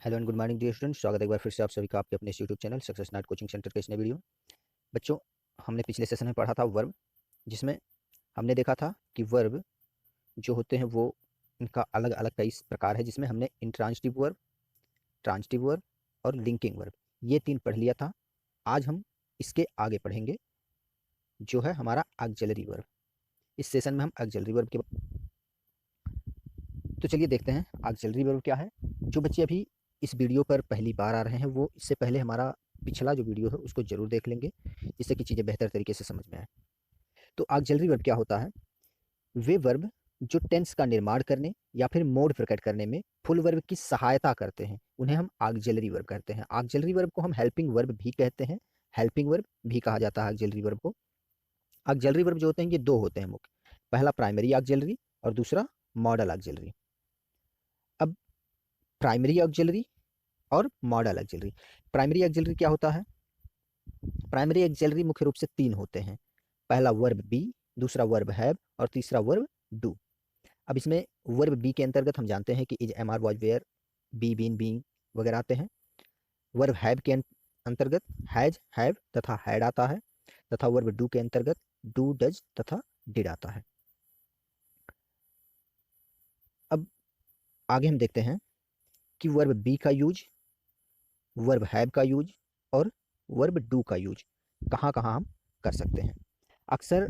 Hello and good morning dear student, स्वागत है एक बार फिर से आप सभी का आपके अपने YouTube channel success night coaching centre के इस नए वीडियो में। बच्चों, हमने पिछले सेशन में पढ़ा था वर्ब, जिसमें हमने देखा था कि वर्ब जो होते हैं वो इनका अलग अलग कई प्रकार है, जिसमें हमने इंट्रांजिटिव वर्ब, ट्रांजिटिव वर्ब और लिंकिंग वर्ब ये तीन पढ़ लिया था। आज हम इसके आगे पढ़ेंगे जो है हमारा ऑक्सिलरी वर्ब। इस सेशन में हम ऑक्सिलरी वर्ब के, तो चलिए देखते हैं ऑक्सिलरी वर्ब क्या है। जो बच्चे अभी इस वीडियो पर पहली बार आ रहे हैं वो इससे पहले हमारा पिछला जो वीडियो है उसको जरूर देख लेंगे, जिससे कि चीज़ें बेहतर तरीके से समझ में आए। तो ऑक्सिलरी वर्ब क्या होता है? वे वर्ब जो टेंस का निर्माण करने या फिर मोड प्रकट करने में फुल वर्ब की सहायता करते हैं उन्हें हम ऑक्सिलरी वर्ब कहते हैं। ऑक्सिलरी वर्ब को हम हेल्पिंग वर्ब भी कहते हैं, हेल्पिंग वर्ब भी कहा जाता है ऑक्सिलरी वर्ब को। ऑक्सिलरी वर्ब जो होते हैं ये दो होते हैं मुख्य, पहला प्राइमरी ऑक्सिलरी और दूसरा मॉडल ऑक्सिलरी। अब प्राइमरी ऑक्सिलरी और मॉडल ऑक्सिलरी। प्राइमरी ऑक्सिलरी क्या होता है? प्राइमरी ऑक्सिलरी मुख्य रूप से तीन होते हैं, पहला वर्ब बी, दूसरा वर्ब हैव और तीसरा वर्ब डू। अब इसमें वर्ब बी के अंतर्गत हम जानते हैं कि is, am, are, was, were, be, been, being वगैरह आते हैं। वर्ब हैव के अंतर्गत हैज, हैव तथा हैड आता है, तथा वर्ब डू के अंतर्गत डू, डज तथा डिड आता है। अब आगे हम देखते हैं कि वर्ब बी का यूज, वर्ब हैव का यूज और वर्ब डू का यूज कहाँ कहाँ हम कर सकते हैं। अक्सर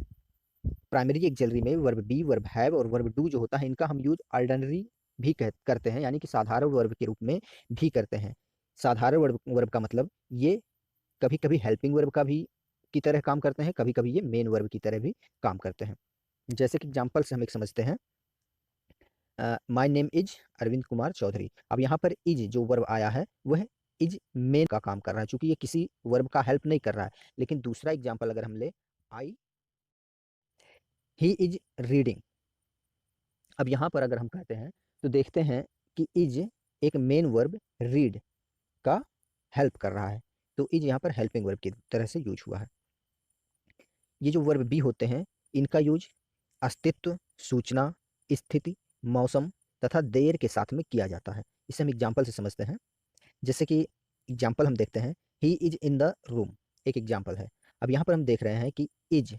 प्राइमरी ऑक्सिलरी में वर्ब बी, वर्ब हैव और वर्ब डू जो होता है इनका हम यूज ऑर्डिनरी भी करते हैं, यानी कि साधारण वर्ब के रूप में भी करते हैं। साधारण वर्ब वर्ब का मतलब ये कभी कभी हेल्पिंग वर्ब का भी की तरह काम करते हैं, कभी कभी ये मेन वर्ब की तरह भी काम करते हैं। जैसे कि एग्जाम्पल से हम एक समझते हैं, my name is Arvind Kumar Chaudhary. अब यहाँ पर इज जो वर्ब आया है वह इज मेन का काम कर रहा है, चूंकि ये किसी वर्ब का हेल्प नहीं कर रहा है। लेकिन दूसरा एग्जाम्पल अगर हम ले, आई ही इज रीडिंग। अब यहाँ पर अगर हम कहते हैं तो देखते हैं कि इज एक मेन वर्ब रीड का हेल्प कर रहा है, तो इज यहाँ पर हेल्पिंग वर्ब की तरह से यूज हुआ है। ये जो वर्ब बी होते हैं इनका यूज अस्तित्व, सूचना, स्थिति, मौसम तथा देर के साथ में किया जाता है। इसे हम एग्जाम्पल से समझते हैं। जैसे कि एग्जाम्पल हम देखते हैं, he is in the room, एक एग्जाम्पल है। अब यहाँ पर हम देख रहे हैं कि इज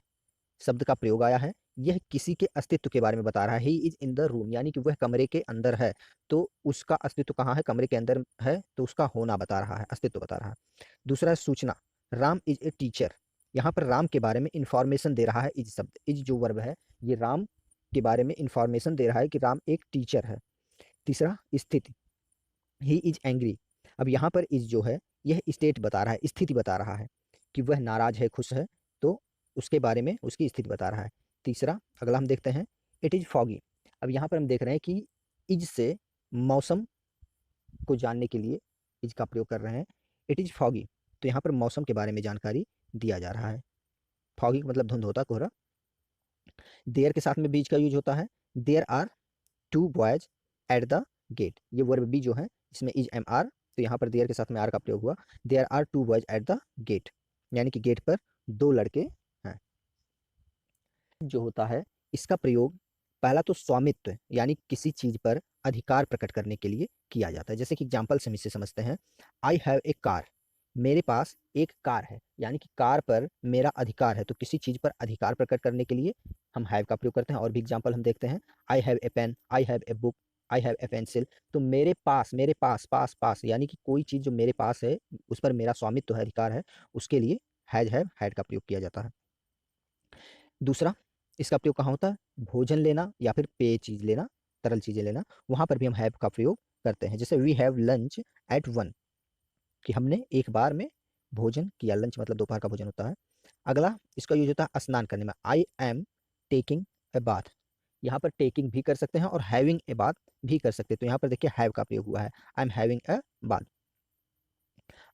शब्द का प्रयोग आया है, यह किसी के अस्तित्व के बारे में बता रहा है। He is in the room यानी कि वह कमरे के अंदर है, तो उसका अस्तित्व कहाँ है? कमरे के अंदर है, तो उसका होना बता रहा है, अस्तित्व बता रहा है। दूसरा है सूचना, राम इज ए टीचर। यहाँ पर राम के बारे में इंफॉर्मेशन दे रहा है इज शब्द। इज जो वर्ब है ये राम के बारे में इंफॉर्मेशन दे रहा है कि राम एक टीचर है। तीसरा स्थिति, ही इज एंग्री। अब यहाँ पर इज जो है यह स्टेट बता रहा है, स्थिति बता रहा है कि वह नाराज है, खुश है, तो उसके बारे में उसकी स्थिति बता रहा है। तीसरा अगला हम देखते हैं, इट इज फॉगी। अब यहाँ पर हम देख रहे हैं कि इज से मौसम को जानने के लिए इज का प्रयोग कर रहे हैं। इट इज फॉगी, तो यहाँ पर मौसम के बारे में जानकारी दिया जा रहा है। फॉगी मतलब धुंध होता, कोहरा। देयर के साथ में बीच का यूज होता है, there are two boys at the gate. ये वर्ब बी जो है इसमें इज, एम, आर, तो यहाँ पर देयर के साथ में आर का प्रयोग हुआ। There are two boys at the gate, यानी कि गेट पर दो लड़के हैं। जो होता है इसका प्रयोग पहला तो स्वामित्व यानी किसी चीज पर अधिकार प्रकट करने के लिए किया जाता है। जैसे कि एग्जाम्पल से हम इसे समझते हैं, आई हैव ए कार, मेरे पास एक कार है, यानी कि कार पर मेरा अधिकार है, तो किसी चीज पर अधिकार प्रकट करने के लिए हम हैव का प्रयोग करते हैं। और भी एग्जाम्पल हम देखते हैं, I have a pen, I have a book, I have a pencil. तो मेरे पास पास पास यानी कि कोई चीज जो मेरे पास है उस पर मेरा स्वामित्व है, अधिकार है, उसके लिए हैज, हैव, हैड का प्रयोग किया जाता है। दूसरा इसका प्रयोग कहाँ होता है? भोजन लेना या फिर पेय चीज लेना, तरल चीजें लेना, वहां पर भी हम हैव का प्रयोग करते हैं। जैसे we have lunch at one, कि हमने एक बार में भोजन किया, लंच मतलब दोपहर का भोजन होता है। अगला इसका यूज होता है स्नान करने में, I am taking a bath. यहाँ पर टेकिंग भी कर सकते हैं और हैविंग ए बाथ भी कर सकते हैं, तो यहाँ पर देखिए हैव का प्रयोग हुआ है, I am having a bath.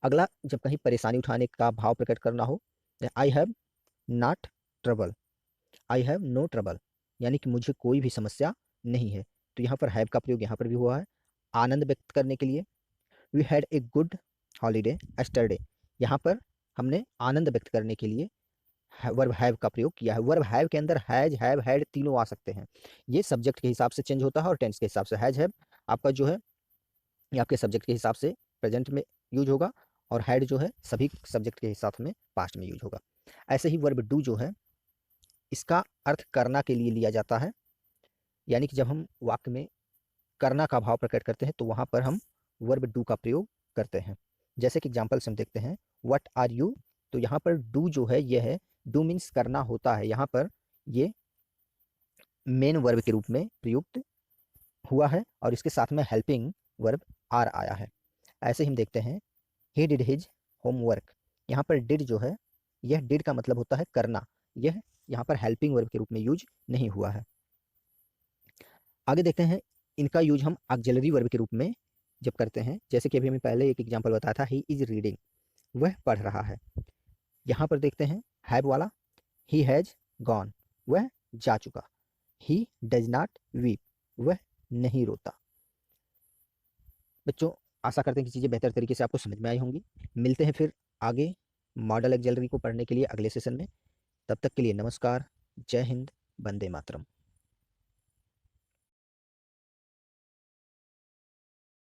अगला जब कहीं परेशानी उठाने का भाव प्रकट करना हो, I have not trouble, I have no trouble, यानी कि मुझे कोई भी समस्या नहीं है, तो यहाँ पर हैव का प्रयोग यहाँ पर भी हुआ है आनंद व्यक्त करने के लिए। We had a good holiday yesterday, यहाँ पर हमने आनंद व्यक्त करने के लिए वर्ब हैव का प्रयोग किया है। वर्ब हैव के अंदर हैज, हैव, हैड तीनों आ सकते हैं। ये सब्जेक्ट के हिसाब से चेंज होता है और टेंस के हिसाब से। हैज, हैव आपका जो है ये आपके सब्जेक्ट के हिसाब से प्रेजेंट में यूज होगा, और हैड जो है सभी सब्जेक्ट के हिसाब में पास्ट में यूज होगा। ऐसे ही वर्ब डू जो है, इसका अर्थ करना के लिए लिया जाता है, यानी कि जब हम वाक्य में करना का भाव प्रकट करते हैं तो वहाँ पर हम वर्ब डू का प्रयोग करते हैं। जैसे कि एग्जाम्पल से हम देखते हैं, व्हाट आर यू, तो यहाँ पर डू जो है यह है, डू मीन्स करना होता है, यहाँ पर ये मेन वर्ब के रूप में प्रयुक्त हुआ है, और इसके साथ में हेल्पिंग वर्ब आर आया है। ऐसे ही हम देखते हैं, ही डिड हिज होमवर्क, यहाँ पर डिड जो है, यह डिड का मतलब होता है करना, यह यहाँ पर हेल्पिंग वर्ब के रूप में यूज नहीं हुआ है। आगे देखते हैं, इनका यूज हम ऑक्सिलरी वर्ब के रूप में जब करते हैं, जैसे कि अभी हमें पहले एक एग्जांपल बताया था, ही इज रीडिंग, वह पढ़ रहा है। यहाँ पर देखते हैं हैव वाला, ही हैज गॉन, वह जा चुका। ही डज नॉट वीप, वह नहीं रोता। बच्चों, आशा करते हैं कि चीज़ें बेहतर तरीके से आपको समझ में आई होंगी। मिलते हैं फिर आगे मॉडल ऑक्सिलरी को पढ़ने के लिए अगले सेशन में। तब तक के लिए नमस्कार, जय हिंद, वंदे मातरम।